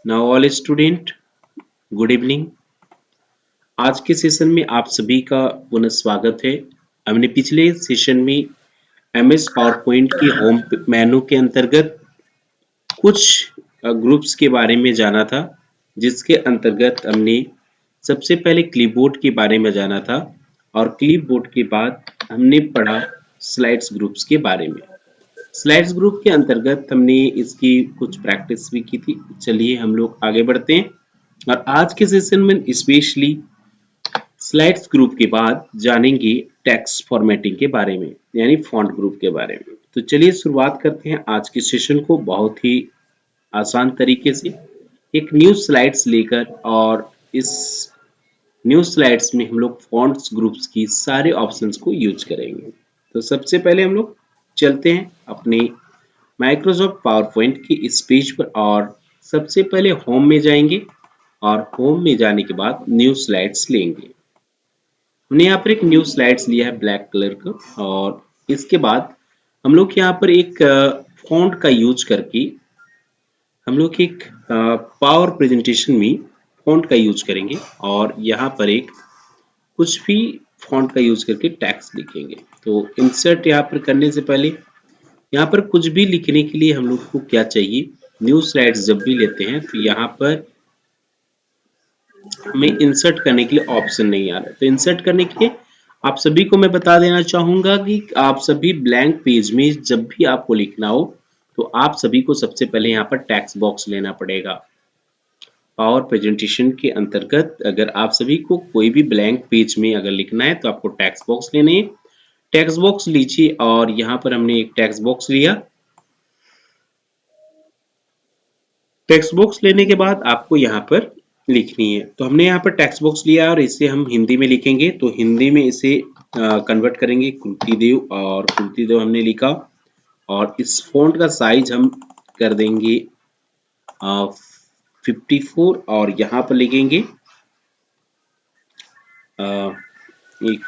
Now all student, good evening. आज के session में आप सभी का पुनः स्वागत है। हमने पिछले सेशन में एमएस पावर पॉइंट की होम मेनू के अंतर्गत कुछ ग्रुप्स के बारे में जाना था, जिसके अंतर्गत हमने सबसे पहले क्लिपबोर्ड के बारे में जाना था और क्लिपबोर्ड के बाद हमने पढ़ा स्लाइड्स ग्रुप्स के बारे में। स्लाइड्स ग्रुप के अंतर्गत हमने इसकी कुछ प्रैक्टिस भी की थी। चलिए हम लोग आगे बढ़ते हैं और आज के सेशन में स्पेशली स्लाइड्स ग्रुप के बाद जानेंगे टेक्स्ट फॉर्मेटिंग के बारे में, यानी फॉन्ट ग्रुप के बारे में। तो चलिए शुरुआत करते हैं आज के सेशन को बहुत ही आसान तरीके से एक न्यू स्लाइड्स लेकर, और इस न्यू स्लाइड्स में हम लोग फॉन्ट्स ग्रुप्स की सारे ऑप्शंस को यूज करेंगे। तो सबसे पहले हम लोग चलते हैं अपने माइक्रोसॉफ्ट पावर पॉइंट की इस पेज पर और सबसे पहले होम में जाएंगे और होम में जाने के बाद न्यू स्लाइड्स लेंगे। हमने यहाँ पर एक न्यू स्लाइड्स लिया है ब्लैक कलर का, और इसके बाद हम लोग यहाँ पर एक फॉन्ट का यूज करके हम लोग एक पावर प्रेजेंटेशन में फॉन्ट का यूज करेंगे और यहाँ पर एक कुछ भी फॉन्ट का यूज करके टेक्स्ट लिखेंगे। तो इंसर्ट यहाँ पर करने से पहले यहाँ पर कुछ भी लिखने के लिए हम लोग को क्या चाहिए, न्यू स्लाइड्स जब भी लेते हैं तो यहाँ पर हमें इंसर्ट करने के लिए ऑप्शन नहीं आ रहा। तो इंसर्ट करने के लिए आप सभी को मैं बता देना चाहूंगा कि आप सभी ब्लैंक पेज में जब भी आपको लिखना हो तो आप सभी को सबसे पहले यहाँ पर टेक्स्ट बॉक्स लेना पड़ेगा। पावर प्रेजेंटेशन के अंतर्गत अगर आप सभी को कोई भी ब्लैंक पेज में अगर लिखना है तो आपको टेक्स्ट बॉक्स लेने हैं। टेक्स्ट बॉक्स लीजिए और यहाँ पर हमने एक टेक्स्ट बॉक्स लिया। टेक्स्ट बॉक्स लेने के बाद आपको यहाँ पर लिखनी है। तो हमने यहाँ पर टेक्स्ट बॉक्स लिया और इसे हम हिंदी में लिखेंगे। तो हिंदी में इसे कन्वर्ट करेंगे कुर्तीदेव, और कुर्तीदेव हमने लिखा और इस फॉन्ट का साइज हम कर देंगे 54 और यहाँ पर लिखेंगे एक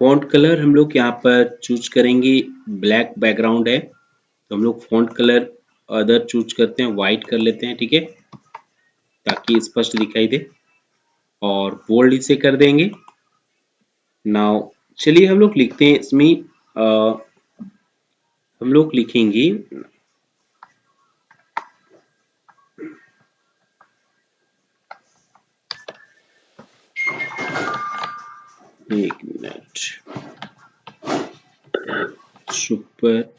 फॉन्ट कलर हम लोग यहाँ पर चूज करेंगे, ब्लैक बैकग्राउंड है तो हम लोग फॉन्ट कलर अदर चूज करते हैं, व्हाइट कर लेते हैं, ठीक है, ताकि स्पष्ट दिखाई दे, और बोल्ड इसे कर देंगे। नाउ चलिए हम लोग लिखते हैं इसमें हम लोग लिखेंगे एक मिनट, सुपर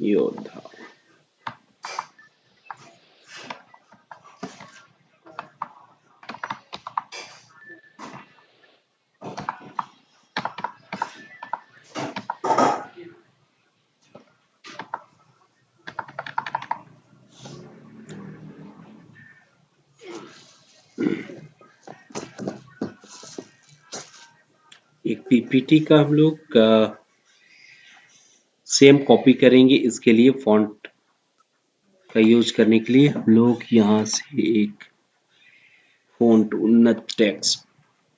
योद्धा। एक पीपीटी का हम लोग सेम कॉपी करेंगे। इसके लिए फॉन्ट का यूज करने के लिए हम लोग यहाँ से एक फॉन्ट उन्नत टेक्स्ट,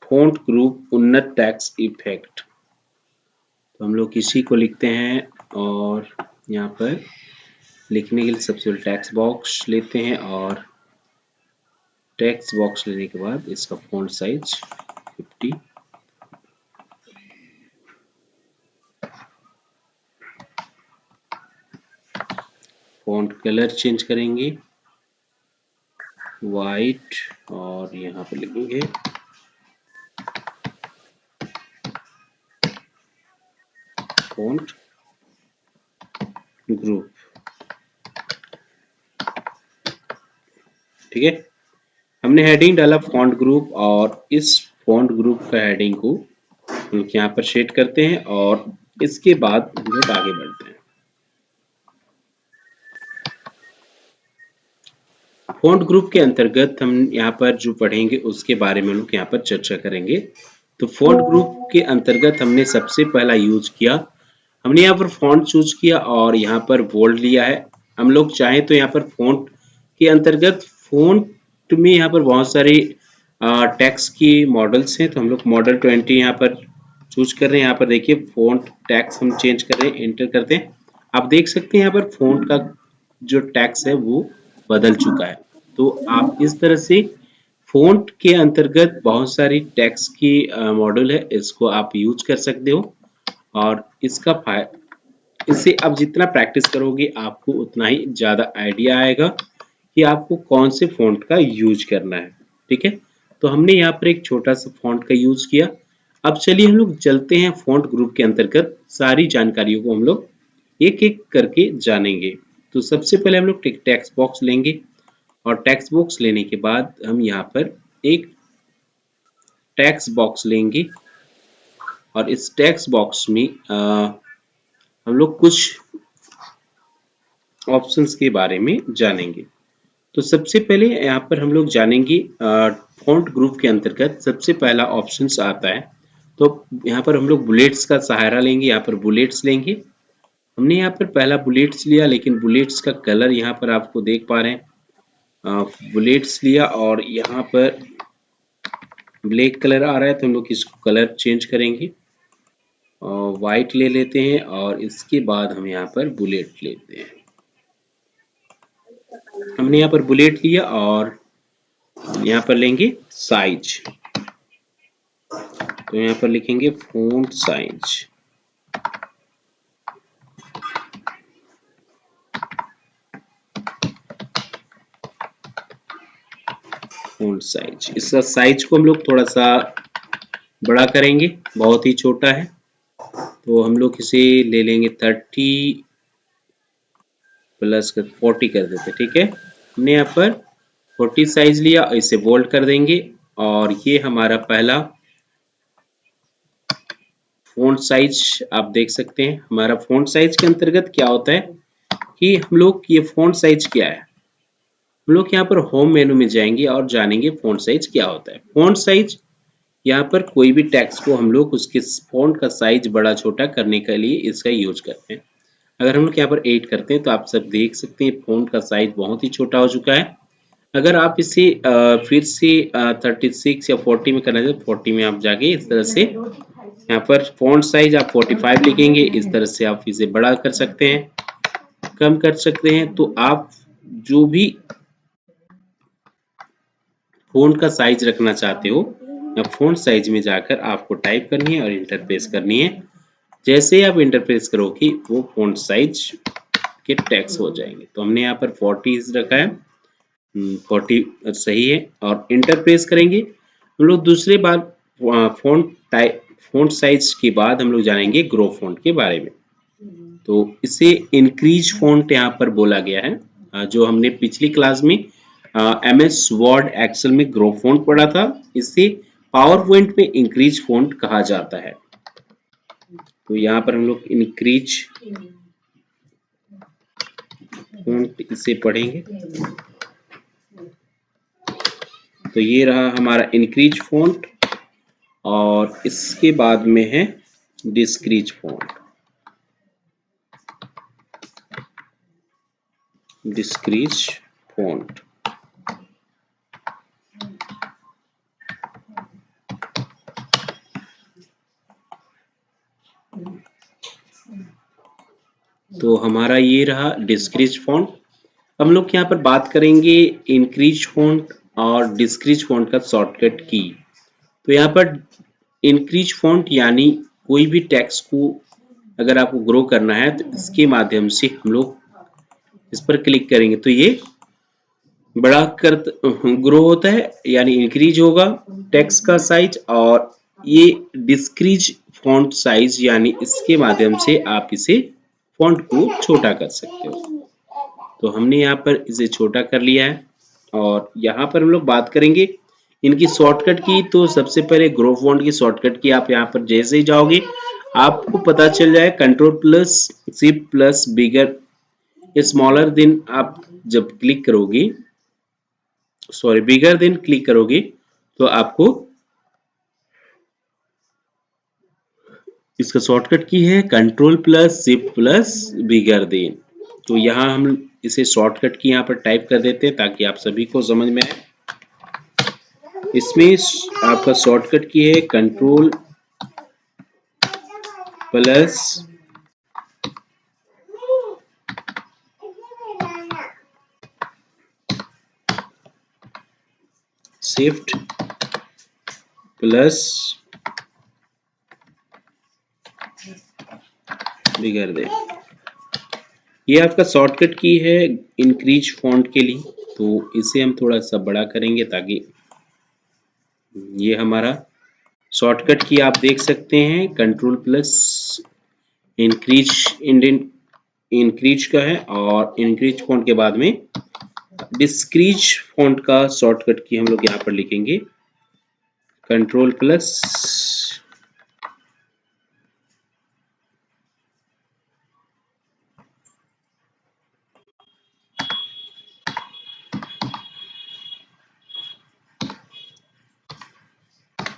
फॉन्ट ग्रुप उन्नत टेक्स्ट इफेक्ट, तो हम लोग इसी को लिखते हैं और यहाँ पर लिखने के लिए सबसे पहले टेक्स्ट बॉक्स लेते हैं और टेक्स्ट बॉक्स लेने के बाद इसका font size 50, font colour change करेंगे वाइट और यहाँ पर लिखेंगे फॉन्ट ग्रुप, ठीक है। हमने हेडिंग डाला फॉन्ट ग्रुप और इस फॉन्ट ग्रुप का हेडिंग को हम यहाँ पर सेट करते हैं और इसके बाद हम लोग आगे बढ़ते हैं। फॉन्ट ग्रुप के अंतर्गत हम यहाँ पर जो पढ़ेंगे उसके बारे में लोग यहाँ पर चर्चा करेंगे। तो फॉन्ट ग्रुप के अंतर्गत हमने सबसे पहला यूज किया, हमने यहाँ पर फॉन्ट चूज किया और यहाँ पर बोल्ड लिया है। हम लोग चाहें तो यहाँ पर फॉन्ट के अंतर्गत फॉन्ट में यहाँ पर बहुत सारे टेक्स्ट की मॉडल्स हैं, तो हम लोग मॉडल 20 यहाँ पर चूज कर रहे हैं। यहाँ पर देखिए फॉन्ट टैक्स हम चेंज कर रहे हैं, एंटर करते हैं। आप देख सकते हैं यहाँ पर फॉन्ट का जो टैक्स है वो बदल चुका है। तो आप इस तरह से फॉन्ट के अंतर्गत बहुत सारी टैक्स की मॉडल है, इसको आप यूज कर सकते हो। और इससे आप जितना प्रैक्टिस करोगे आपको उतना ही ज्यादा आइडिया आएगा कि आपको कौन से फॉन्ट का यूज करना है। ठीक है, तो हमने यहाँ पर एक छोटा सा फॉन्ट का यूज किया। अब चलिए हम लोग चलते हैं फॉन्ट ग्रुप के अंतर्गत सारी जानकारियों को हम लोग एक एक करके जानेंगे। तो सबसे पहले हम लोग टेक्स्ट बॉक्स लेंगे और टेक्स्ट बॉक्स लेने के बाद हम यहाँ पर एक टेक्स्ट बॉक्स लेंगे और इस टेक्स्ट बॉक्स में हम लोग कुछ ऑप्शंस के बारे में जानेंगे। तो सबसे पहले यहाँ पर हम लोग जानेंगे फॉन्ट ग्रुप के अंतर्गत सबसे पहला ऑप्शंस आता है। तो यहाँ पर हम लोग बुलेट्स का सहारा लेंगे, यहाँ पर बुलेट्स लेंगे। हमने यहाँ पर पहला बुलेट्स लिया, लेकिन बुलेट्स का कलर यहाँ पर आपको देख पा रहे हैं, बुलेट्स लिया और यहाँ पर ब्लैक कलर आ रहा है, तो हम लोग इसको कलर चेंज करेंगे और वाइट ले लेते हैं और इसके बाद हम यहाँ पर बुलेट लेते हैं। हमने यहाँ पर बुलेट लिया और यहाँ पर लेंगे साइज, तो यहाँ पर लिखेंगे फॉन्ट साइज। फॉन्ट साइज, इसका साइज को हम लोग थोड़ा सा बड़ा करेंगे, बहुत ही छोटा है तो हम लोग इसे ले लेंगे 30 प्लस 40 कर देते। ठीक है, हमने यहाँ पर 40 साइज लिया, इसे बोल्ड कर देंगे और ये हमारा पहला फॉन्ट साइज आप देख सकते हैं। हमारा फॉन्ट साइज के अंतर्गत क्या होता है कि हम लोग ये फॉन्ट साइज क्या है, हम लोग यहाँ पर होम मेनू में जाएंगे और जानेंगे फॉन्ट साइज क्या होता है। फॉन्ट साइज यहाँ पर कोई भी टेक्स्ट को हम लोग उसके फॉन्ट का साइज बड़ा छोटा करने के लिए इसका यूज करते हैं। अगर हम लोग यहाँ पर 8 करते हैं तो आप सब देख सकते हैं फॉन्ट का साइज बहुत ही छोटा हो चुका है। अगर आप इसे फिर से 36 या 40 में करना चाहते तो 40 में आप जाके इस तरह से यहाँ पर फॉन्ट साइज आप 45 लिखेंगे, इस तरह से आप इसे बड़ा कर सकते हैं, कम कर सकते हैं। तो आप जो भी फॉन्ट का साइज रखना चाहते हो या फॉन्ट साइज में जाकर आपको टाइप करनी है और इंटरप्रेस करनी है। जैसे आप इंटरप्रेस करोगे वो फॉन्ट साइज के टेक्स्ट हो जाएंगे। तो हमने यहाँ पर 40 रखा है, 40 सही है और इंटरप्रेस करेंगे। हम लोग दूसरी बार फॉन्ट साइज के बाद हम लोग जानेंगे ग्रो फॉन्ट के बारे में। तो इसे इंक्रीज फॉन्ट यहाँ पर बोला गया है, जो हमने पिछली क्लास में MS वर्ड एक्सेल में ग्रो फॉन्ट पढ़ा था, इसे पावर पॉइंट में इंक्रीज फॉन्ट कहा जाता है। तो यहाँ पर हम लोग इंक्रीज फॉन्ट इसे पढ़ेंगे। तो ये रहा हमारा इंक्रीज फॉन्ट और इसके बाद में है डिस्क्रीज फॉन्ट। डिस्क्रीज फॉन्ट तो हमारा ये रहा डिस्क्रीज फॉन्ट। हम लोग यहाँ पर बात करेंगे इंक्रीज फॉन्ट और डिस्क्रीज फॉन्ट का शॉर्टकट की। तो यहाँ पर इंक्रीज फॉन्ट यानी कोई भी टेक्स्ट को अगर आपको ग्रो करना है तो इसके माध्यम से हम लोग इस पर क्लिक करेंगे तो ये बड़ा कर ग्रो होता है, यानी इंक्रीज होगा टेक्स्ट का साइज। और ये डिस्क्रीज फॉन्ट साइज यानी इसके माध्यम से आप इसे फॉन्ट को छोटा कर सकते हो। तो हमने यहाँ पर इसे छोटा कर लिया है और यहाँ पर हम लोग बात करेंगे इनकी शॉर्टकट की। तो सबसे पहले ग्रो फॉन्ट की शॉर्टकट की आप यहाँ पर जैसे ही जाओगे आपको पता चल जाए कंट्रोल प्लस शिफ्ट प्लस बिगर स्मॉलर देन। आप जब क्लिक करोगे बिगर देन क्लिक करोगे तो आपको इसका शॉर्टकट की है control plus shift plus bigger than. तो यहाँ हम इसे शॉर्टकट की यहाँ पर टाइप कर देते हैं ताकि आप सभी को समझ में आए। इसमें आपका शॉर्टकट की है control plus shift plus bigger दे। ये आपका शॉर्टकट की है इंक्रीज फॉन्ट के लिए, तो इसे हम थोड़ा सा बड़ा करेंगे ताकि ये हमारा शॉर्टकट की आप देख सकते हैं control plus increase indent increase का है, और इंक्रीज फॉन्ट के बाद में डिस्क्रीज फॉन्ट का शॉर्टकट की हम लोग यहाँ पर लिखेंगे control plus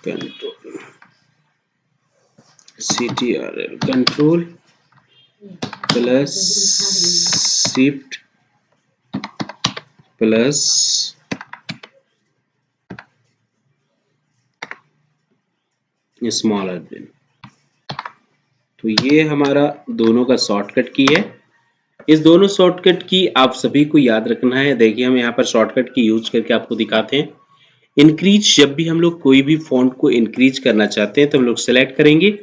control CTRL control plus shift plus smaller than. तो ये हमारा दोनों का शॉर्टकट की है। इस दोनों शॉर्टकट की आप सभी को याद रखना है। देखिए हम यहाँ पर शॉर्टकट की यूज करके आपको दिखाते हैं। इंक्रीज, जब भी हम लोग कोई भी फॉन्ट को इंक्रीज करना चाहते हैं तो हम लोग सेलेक्ट करेंगे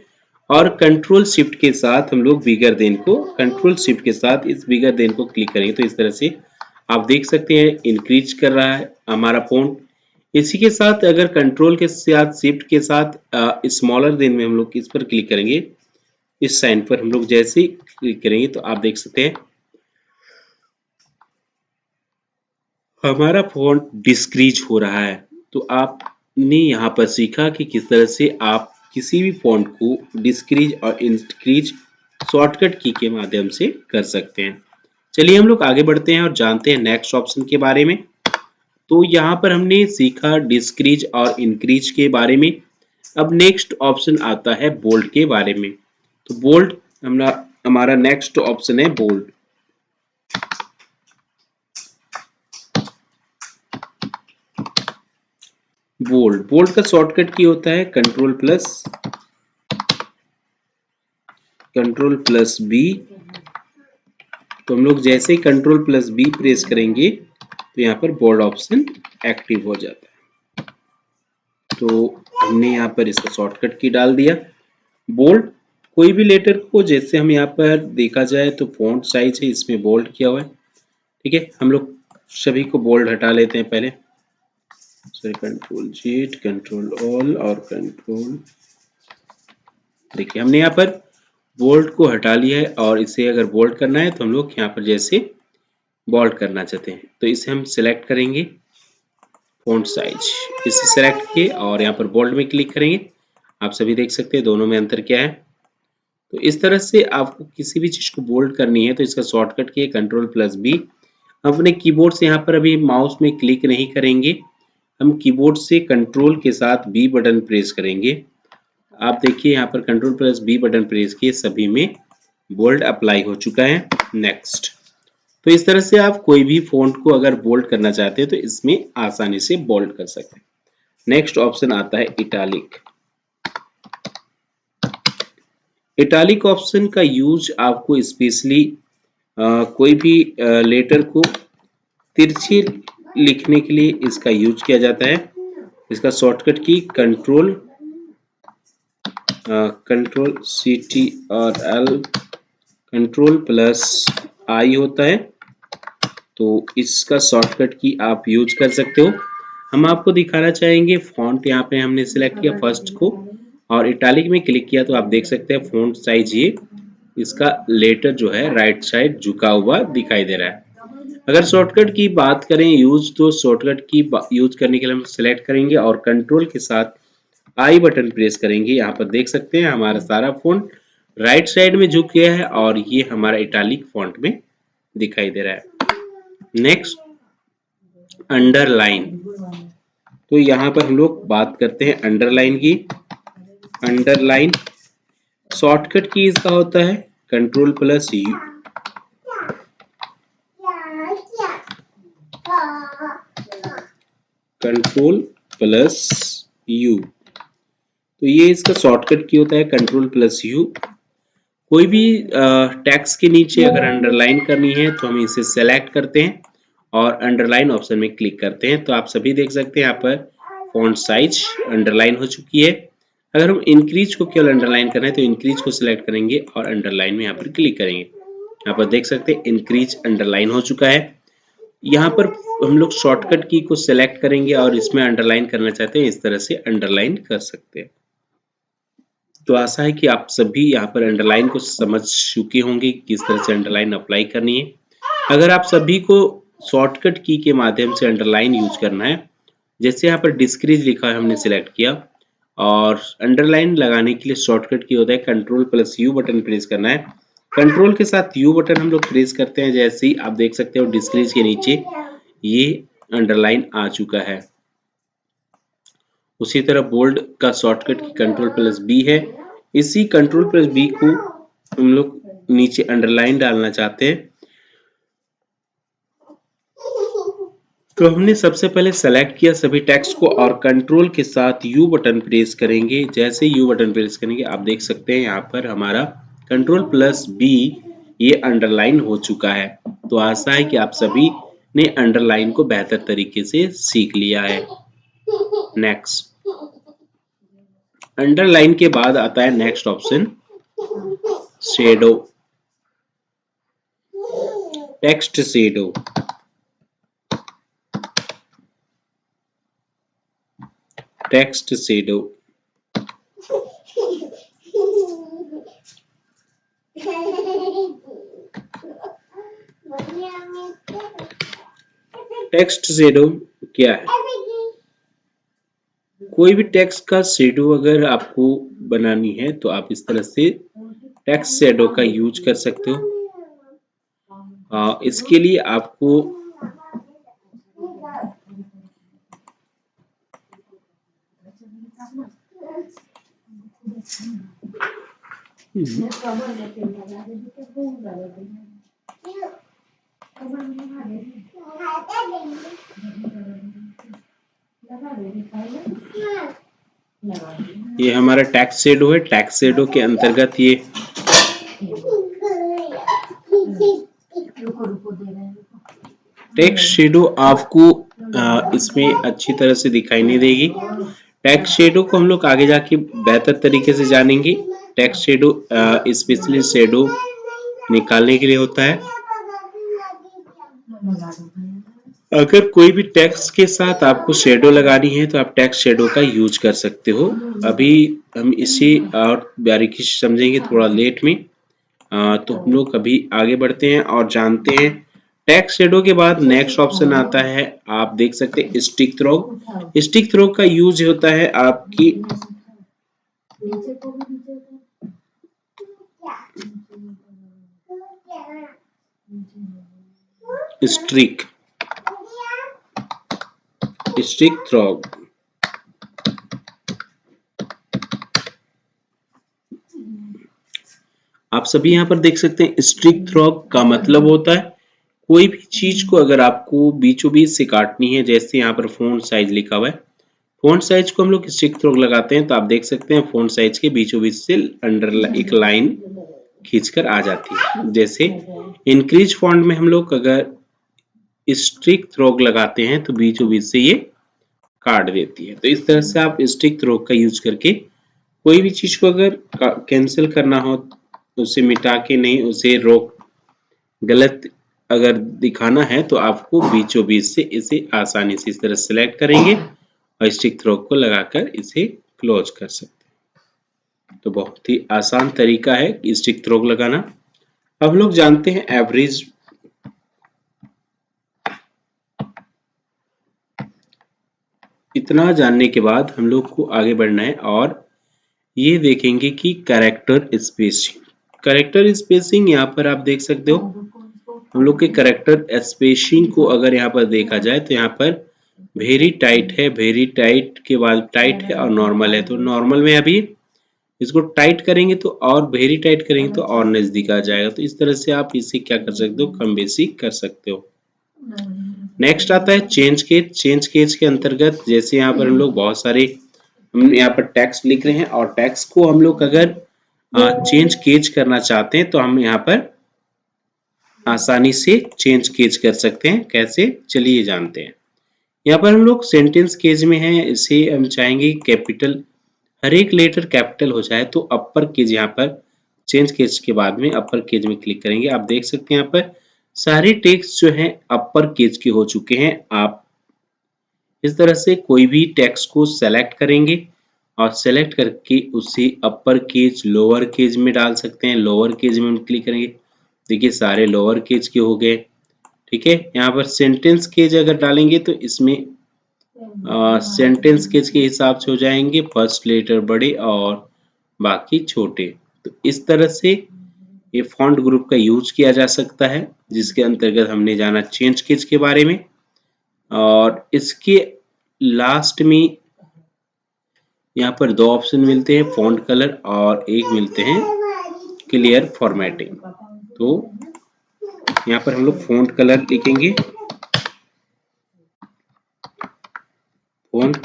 और कंट्रोल शिफ्ट के साथ हम लोग बिगर देन को कंट्रोल शिफ्ट के साथ इस बिगर देन को क्लिक करेंगे, तो इस तरह से आप देख सकते हैं इंक्रीज कर रहा है हमारा फॉन्ट। इसी के साथ अगर कंट्रोल के साथ शिफ्ट के साथ स्मॉलर देन में हम लोग इस पर क्लिक करेंगे, इस साइन पर हम लोग जैसे ही क्लिक करेंगे तो आप देख सकते हैं हमारा फॉन्ट डिस्क्रीज हो रहा है। तो आपने यहाँ पर सीखा कि किस तरह से आप किसी भी फॉन्ट को डिस्क्रीज और इंक्रीज शॉर्टकट की के माध्यम से कर सकते हैं। चलिए हम लोग आगे बढ़ते हैं और जानते हैं नेक्स्ट ऑप्शन के बारे में। तो यहाँ पर हमने सीखा डिस्क्रीज और इंक्रीज के बारे में। अब नेक्स्ट ऑप्शन आता है बोल्ड के बारे में। तो बोल्ड हमारा नेक्स्ट ऑप्शन है बोल्ड। बोल्ड का शॉर्टकट की होता है कंट्रोल प्लस बी। तो हम लोग जैसे ही कंट्रोल प्लस बी प्रेस करेंगे तो यहाँ पर बोल्ड ऑप्शन एक्टिव हो जाता है। तो हमने यहाँ पर इसका शॉर्टकट की डाल दिया बोल्ड। कोई भी लेटर को, जैसे हम यहाँ पर देखा जाए तो फॉन्ट साइज है इसमें बोल्ड किया हुआ है, ठीक है। हम लोग सभी को बोल्ड हटा लेते हैं पहले, sorry control Z control all और कंट्रोल। देखिए हमने यहाँ पर बोल्ड को हटा लिया है, और इसे अगर बोल्ड करना है तो हम लोग यहाँ पर जैसे बोल्ड करना चाहते हैं तो इसे हम सिलेक्ट करेंगे फॉन्ट साइज, इसे सिलेक्ट किए और यहाँ पर बोल्ड में क्लिक करेंगे। आप सभी देख सकते हैं दोनों में अंतर क्या है। तो इस तरह से आपको किसी भी चीज को बोल्ड करनी है तो इसका शॉर्टकट की है कंट्रोल प्लस बी। अपने कीबोर्ड से यहाँ पर अभी माउस में क्लिक नहीं करेंगे, हम कीबोर्ड से कंट्रोल के साथ बी बटन प्रेस करेंगे। आप देखिए यहाँ पर control plus B button press किए सभी में बोल्ड अप्लाई हो चुका है। नेक्स्ट। तो इस तरह से आप कोई भी फॉन्ट को अगर बोल्ड करना चाहते हैं तो इसमें आसानी से बोल्ड कर सकते हैं। नेक्स्ट ऑप्शन आता है इटालिक। इटालिक ऑप्शन का यूज आपको स्पेशली कोई भी लेटर को तिरछे लिखने के लिए इसका यूज किया जाता है। इसका शॉर्टकट की कंट्रोल CTRL कंट्रोल प्लस आई होता है, तो इसका शॉर्टकट की आप यूज कर सकते हो। हम आपको दिखाना चाहेंगे फॉन्ट, यहाँ पे हमने सिलेक्ट किया फर्स्ट को और इटालिक में क्लिक किया तो आप देख सकते हैं फॉन्ट साइज ये इसका लेटर जो है राइट साइड झुका हुआ दिखाई दे रहा है। अगर शॉर्टकट की बात करें यूज, तो शॉर्टकट की यूज करने के लिए हम सिलेक्ट करेंगे और कंट्रोल के साथ आई बटन प्रेस करेंगे। यहाँ पर देख सकते हैं हमारा सारा फॉन्ट राइट साइड में झुक गया है और ये हमारा इटालिक फॉन्ट में दिखाई दे रहा है। Next underline. तो यहाँ पर हम लोग बात करते हैं अंडरलाइन की। अंडरलाइन शॉर्टकट की इसका होता है control plus you, control plus you. तो ये इसका शॉर्टकट की होता है कंट्रोल प्लस यू। कोई भी टेक्स्ट के नीचे अगर अंडरलाइन करनी है तो हम इसे सेलेक्ट करते हैं और अंडरलाइन ऑप्शन में क्लिक करते हैं। तो आप सभी देख सकते हैं यहाँ पर फॉन्ट साइज अंडरलाइन हो चुकी है। अगर हम इंक्रीज को केवल अंडरलाइन करना है तो इंक्रीज को सिलेक्ट करेंगे और अंडरलाइन में यहाँ पर क्लिक करेंगे। यहाँ पर देख सकते हैं इंक्रीज अंडरलाइन हो चुका है। यहाँ पर हम लोग शॉर्टकट की को सिलेक्ट करेंगे और इसमें अंडरलाइन करना चाहते हैं, इस तरह से अंडरलाइन कर सकते हैं। तो आशा है कि आप सभी यहाँ पर अंडरलाइन को समझ चुके होंगे किस तरह से अंडरलाइन अप्लाई करनी है। अगर आप सभी को शॉर्टकट की के माध्यम से अंडरलाइन यूज करना है, जैसे यहाँ पर डिस्क्रीज लिखा है हमने सिलेक्ट किया और अंडरलाइन लगाने के लिए शॉर्टकट की होता है Ctrl+U बटन प्रेस करना है। कंट्रोल के साथ U बटन हम लोग प्रेस करते हैं, जैसे ही आप देख सकते हो डिस्क्रीज के नीचे ये अंडरलाइन आ चुका है। उसी तरह बोल्ड का शॉर्टकट की Ctrl+B है। इसी Ctrl+B को हम लोग नीचे अंडरलाइन डालना चाहते हैं तो हमने सबसे पहले सेलेक्ट किया सभी टेक्स्ट को और कंट्रोल के साथ U बटन प्रेस करेंगे। जैसे U बटन प्रेस करेंगे आप देख सकते हैं यहाँ पर हमारा Ctrl+B ये अंडरलाइन हो चुका है। तो आशा है कि आप सभी ने अंडरलाइन को बेहतर तरीके से सीख लिया है। नेक्स्ट, अंडरलाइन के बाद आता है next option shadow, text shadow. Text shadow text shadow क्या है? कोई भी टेक्स्ट का शेडो अगर आपको बनानी है तो आप इस तरह से टेक्स्ट शेडो का यूज कर सकते हो। इसके लिए आपको ये हमारा टेक्स्ट शेडो है। टेक्स्ट शेडो के अंतर्गत ये टेक्स्ट शेडो आपको इसमें अच्छी तरह से दिखाई नहीं देगी। टेक्स्ट शेडो को हम लोग आगे जाके बेहतर तरीके से जानेंगे। टेक्स्ट शेडो स्पेशली शेडो निकालने के लिए होता है। अगर कोई भी टेक्स्ट के साथ आपको शेडो लगानी है तो आप टेक्स्ट शेडो का यूज कर सकते हो। अभी हम इसे और बारीकी से समझेंगे थोड़ा लेट में। तो हम लोग अभी आगे बढ़ते हैं और जानते हैं। टेक्स्ट शेडो के बाद नेक्स्ट ऑप्शन आता है, आप देख सकते हैं स्टिक थ्रोग। स्टिक थ्रोग का यूज होता है आपकी स्टिक थ्रोग। आप सभी यहाँ पर देख सकते हैं स्टिक थ्रोग का मतलब होता है कोई भी चीज को अगर आपको बीचों बीच से काटनी है, जैसे यहाँ पर फॉन्ट साइज लिखा हुआ है, फॉन्ट साइज को हम लोग स्टिक थ्रोग लगाते हैं तो आप देख सकते हैं फॉन्ट साइज के बीचों बीच से अंडर एक लाइन खींचकर आ जाती है। जैसे इंक्रीज फॉन्ट में हम लोग अगर स्टिक थ्रोग लगाते हैं तो बीचों बीच से ये काट देती है। तो इस तरह से आप स्टिक थ्रोग का यूज करके कोई भी चीज को अगर कैंसिल करना हो तो उसे मिटा के नहीं, उसे रोक गलत अगर दिखाना है तो आपको बीचों बीच से इसे आसानी से इस तरह सेलेक्ट करेंगे और स्टिक थ्रोग को लगाकर इसे क्लोज कर सकते हैं। तो बहुत ही आसान तरीका है स्टिक थ्रोग लगाना। अब हम लोग जानते हैं एवरेज। इतना जानने के बाद हम लोग को आगे बढ़ना है और ये देखेंगे कि कैरेक्टर स्पेसिंग। कैरेक्टर स्पेसिंग यहाँ पर आप देख सकते हो हम लोग के कैरेक्टर स्पेसिंग को अगर यहाँ पर देखा जाए तो यहाँ पर वेरी टाइट है, वेरी टाइट के बाद टाइट है और नॉर्मल है। तो नॉर्मल में अभी इसको टाइट करेंगे तो और वेरी टाइट करेंगे तो और नजदीक आ जाएगा। तो इस तरह से आप इसे क्या कर सकते हो, कम बेसी कर सकते हो। नेक्स्ट आता है चेंज केज। चेंज केज के अंतर्गत जैसे यहाँ पर हम लोग बहुत सारे हम यहाँ पर टेक्स्ट लिख रहे हैं और टेक्स्ट को हम लोग अगर चेंज केज करना चाहते हैं तो हम यहाँ पर आसानी से चेंज केज कर सकते हैं। कैसे, चलिए जानते हैं। यहाँ पर हम लोग सेंटेंस केज में हैं, इसे हम चाहेंगे कैपिटल, हर एक लेटर कैपिटल हो जाए तो अपर केज, यहाँ पर चेंज केज के बाद में अपर केज में क्लिक करेंगे। आप देख सकते हैं यहाँ पर सारे टेक्स्ट जो हैं अपर केज के हो चुके हैं। आप इस तरह से कोई भी टेक्स्ट को सेलेक्ट करेंगे और सेलेक्ट करके उसे अपर केज लोअर केज में डाल सकते हैं। लोअर केज में हम क्लिक करेंगे, देखिए सारे लोअर केज के हो गए। ठीक है, यहाँ पर सेंटेंस केज अगर डालेंगे तो इसमें सेंटेंस केज के हिसाब से हो जाएंगे, फर्स्ट लेटर बड़े और बाकी छोटे। तो इस तरह से ये फॉन्ट ग्रुप का यूज किया जा सकता है, जिसके अंतर्गत हमने जाना चेंज केज के बारे में। और इसके लास्ट में यहाँ पर दो ऑप्शन मिलते हैं, फॉन्ट कलर और एक मिलते हैं क्लियर फॉर्मेटिंग। तो यहाँ पर हम लोग फॉन्ट कलर लिखेंगे, फॉन्ट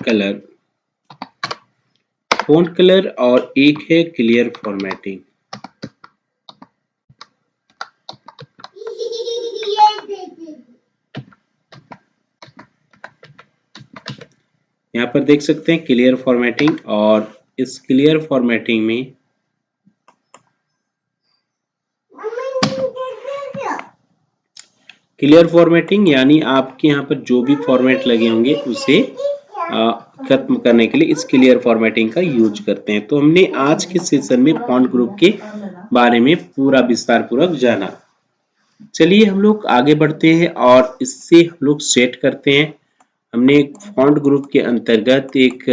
कलर और एक है क्लियर फॉर्मेटिंग। यहाँ पर देख सकते हैं क्लियर फॉर्मेटिंग, और इस क्लियर फॉर्मेटिंग में क्लियर फॉर्मेटिंग यानी आपके यहाँ पर जो भी फॉर्मेट लगे होंगे उसे खत्म करने के लिए इस क्लियर फॉर्मेटिंग का यूज करते हैं। तो हमने आज के सेशन में फॉन्ट ग्रुप के बारे में पूरा विस्तार पूर्वक जाना। चलिए हम लोग आगे बढ़ते हैं और इससे हम लोग सेट करते हैं। हमने फॉन्ट ग्रुप के अंतर्गत एक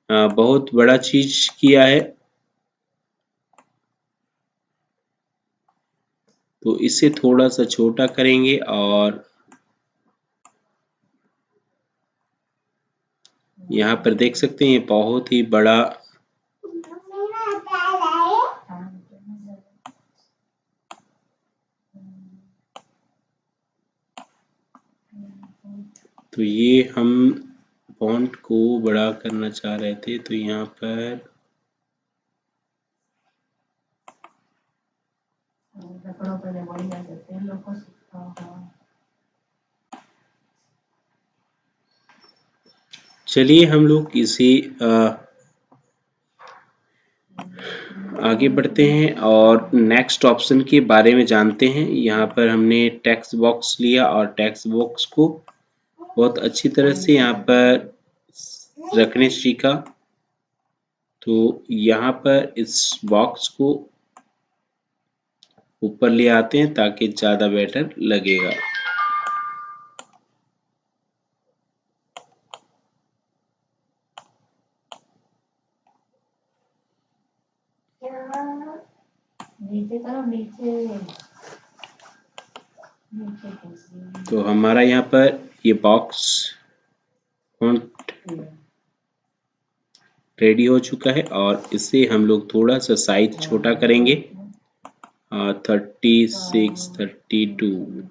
बहुत बड़ा चीज किया है, तो इसे थोड़ा सा छोटा करेंगे और यहाँ पर देख सकते हैं ये बहुत ही बड़ा तो ये हम फॉन्ट को बड़ा करना चाह रहे थे, तो यहाँ पर चलिए हम लोग इसे आगे बढ़ते हैं और नेक्स्ट ऑप्शन के बारे में जानते हैं। यहाँ पर हमने टेक्स्ट बॉक्स लिया और टेक्स्ट बॉक्स को बहुत अच्छी तरह से यहाँ पर रखने सीखा। तो यहाँ पर इस बॉक्स को ऊपर ले आते हैं ताकि ज़्यादा बेटर लगेगा। तो हमारा यहाँ पर ये बॉक्स फॉन्ट रेडी हो चुका है और इसे हम लोग थोड़ा सा साइज छोटा करेंगे, 36, 32।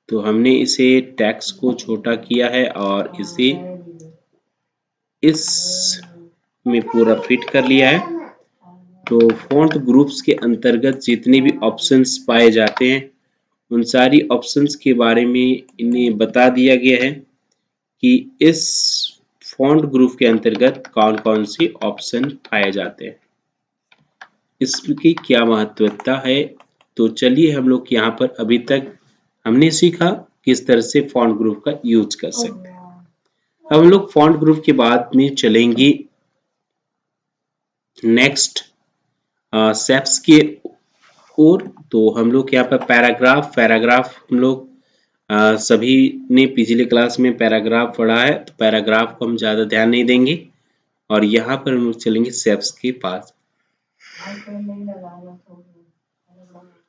तो हमने इसे टेक्स्ट को छोटा किया है और इसे इस में पूरा फिट कर लिया है। तो फॉन्ट ग्रुप्स के अंतर्गत जितने भी ऑप्शंस पाए जाते हैं उन सारी ऑप्शंस के बारे में इन्हें बता दिया गया है कि इस फॉन्ट ग्रुप के अंतर्गत कौन कौन से ऑप्शन पाए जाते हैं, इसकी क्या महत्वता है। तो चलिए हम लोग यहाँ पर अभी तक हमने सीखा किस तरह से फॉन्ट ग्रुप का यूज कर सकते हैं। अब हम लोग फॉन्ट ग्रुप के बाद में चलेंगे नेक्स्ट स्टेप्स के ओर। तो हम लोग यहाँ पर पैराग्राफ हम लोग सभी ने पिछले क्लास में पैराग्राफ पढ़ा है, तो पैराग्राफ को हम ज़्यादा ध्यान नहीं देंगे और यहाँ पर हम लोग चलेंगे शेप्स के पास।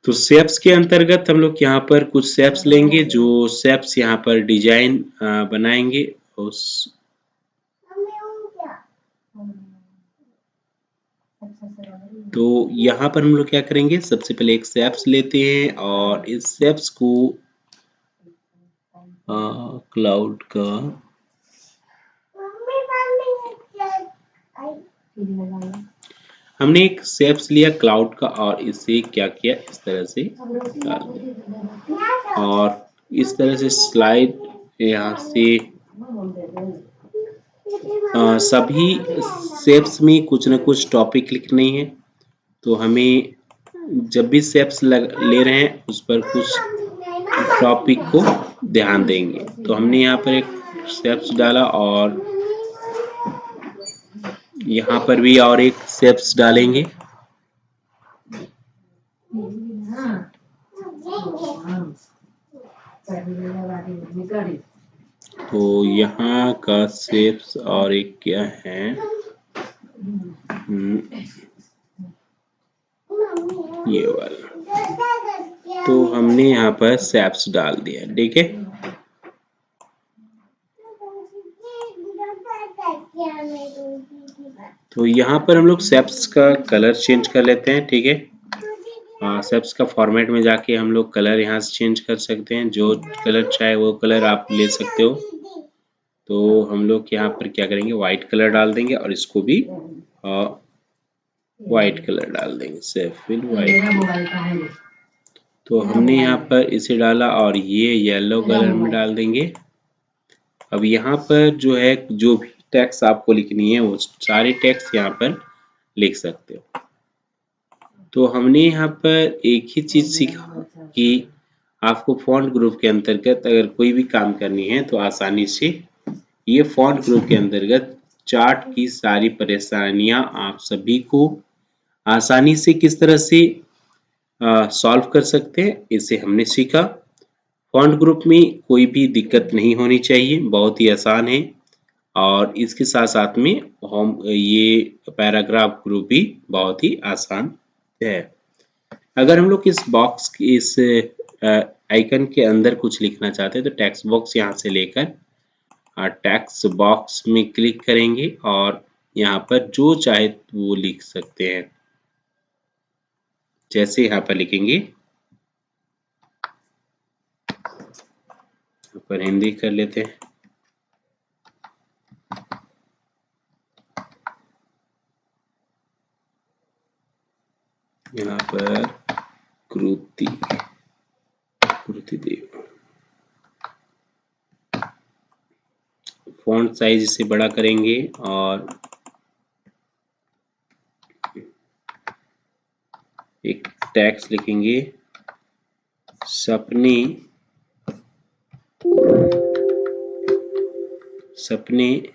तो शेप्स के अंतर्गत हम लोग यहाँ पर कुछ शेप्स लेंगे, जो शेप्स यहाँ पर डिजाइन बनाएंगे उस तो यहाँ पर हम लोग क्या करेंगे, सबसे पहले एक शेप्स लेते हैं और इस शेप्स को क्लाउड का हमने एक शेप्स लिया क्लाउड का और इसे क्या किया, इस तरह से डाल दिया और इस तरह से स्लाइड यहाँ से सभी शेप्स में कुछ न कुछ टॉपिक लिखने हैं। तो हमें जब भी शेप्स ले रहे हैं उस पर कुछ टॉपिक को ध्यान देंगे। तो हमने यहाँ पर एक शेप्स डाला और यहाँ पर भी और एक शेप्स डालेंगे। तो यहाँ का शेप्स और एक क्या है, ये वाला। तो हमने यहाँ पर शेप्स डाल दिया, ठीक है। तो यहाँ पर हम लोग शेप्स का कलर चेंज कर लेते हैं, ठीक है। शेप्स का फॉर्मेट में जाके हम लोग कलर यहाँ से चेंज कर सकते हैं, जो कलर चाहे वो कलर आप ले सकते हो। तो हम लोग यहाँ पर क्या करेंगे, व्हाइट कलर डाल देंगे और इसको भी व्हाइट कलर डाल देंगे, सैफिर व्हाइट। तो हमने यहाँ पर इसे डाला और ये येलो कलर में डाल देंगे। अब यहाँ पर जो है, जो भी टेक्स्ट आपको लिखनी है वो सारे टेक्स्ट यहाँ पर लिख सकते हो। तो हमने यहाँ पर एक ही चीज सीखा कि आपको फॉन्ट ग्रुप के अंतर्गत अगर कोई भी काम करनी है तो आसानी से ये फॉन्ट ग्रुप के अंतर्गत चार्ट की सारी परेशानियां आप सभी को आसानी से किस तरह से सॉल्व कर सकते हैं, इसे हमने सीखा। फॉन्ट ग्रुप में कोई भी दिक्कत नहीं होनी चाहिए, बहुत ही आसान है। और इसके साथ साथ में हम ये पैराग्राफ ग्रुप भी बहुत ही आसान है। अगर हम लोग इस बॉक्स इस आइकन के अंदर कुछ लिखना चाहते हैं तो टेक्स्ट बॉक्स यहाँ से लेकर टेक्स्ट बॉक्स में क्लिक करेंगे और यहाँ पर जो चाहे वो लिख सकते हैं। जैसे यहाँ पर लिखेंगे, यहाँ पर हिंदी कर लेते हैं, यहाँ पर कृति देव। फॉन्ट साइज इसे बड़ा करेंगे और एक टेक्स्ट लिखेंगे, सपने सपने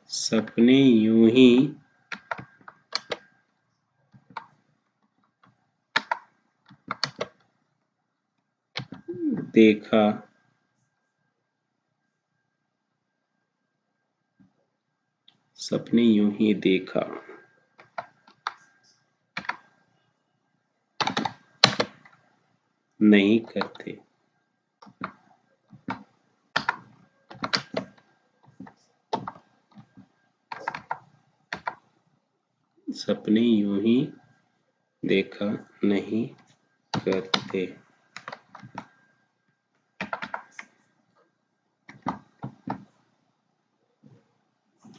सपने यूं ही देखा, सपने यूं ही देखा, नहीं करते। सपने यूं ही देखा नहीं करते।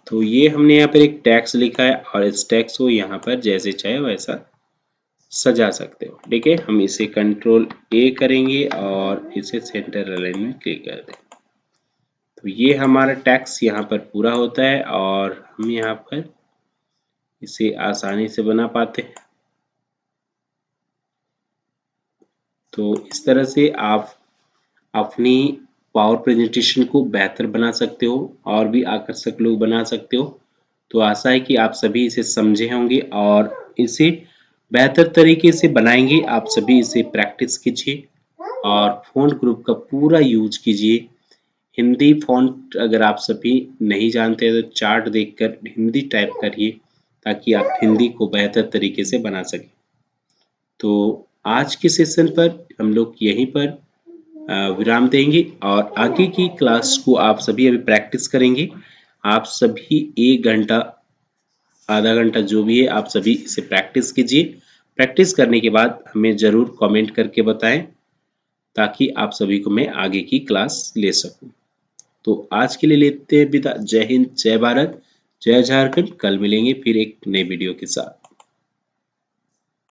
तो ये हमने यहाँ पर एक टेक्स्ट लिखा है और इस टेक्स्ट को यहाँ पर जैसे चाहे वैसा सजा सकते हो, ठीक है। हम इसे कंट्रोल ए करेंगे और इसे सेंटर अलाइन में क्लिक कर दें। तो ये हमारा टेक्स्ट यहाँ पर पूरा होता है और हम यहाँ पर इसे आसानी से बना पाते हैं। तो इस तरह से आप अपनी पावर प्रेजेंटेशन को बेहतर बना सकते हो और भी आकर्षक लोग बना सकते हो। तो आशा है कि आप सभी इसे समझे होंगे और इसे बेहतर तरीके से बनाएंगे। आप सभी इसे प्रैक्टिस कीजिए और फॉन्ट ग्रुप का पूरा यूज कीजिए। हिंदी फॉन्ट अगर आप सभी नहीं जानते तो चार्ट देखकर हिंदी टाइप करिए ताकि आप हिंदी को बेहतर तरीके से बना सकें। तो आज के सेशन पर हम लोग यहीं पर विराम देंगे और आगे की क्लास को आप सभी अभी प्रैक्टिस करेंगे। आप सभी 1 घंटा आधा घंटा जो भी है आप सभी इसे प्रैक्टिस कीजिए। प्रैक्टिस करने के बाद हमें ज़रूर कमेंट करके बताएं ताकि आप सभी को मैं आगे की क्लास ले सकूं। तो आज के लिए लेते हैं विदा। जय हिंद, जय भारत, जय झारखंड। कल मिलेंगे फिर एक नए वीडियो के साथ।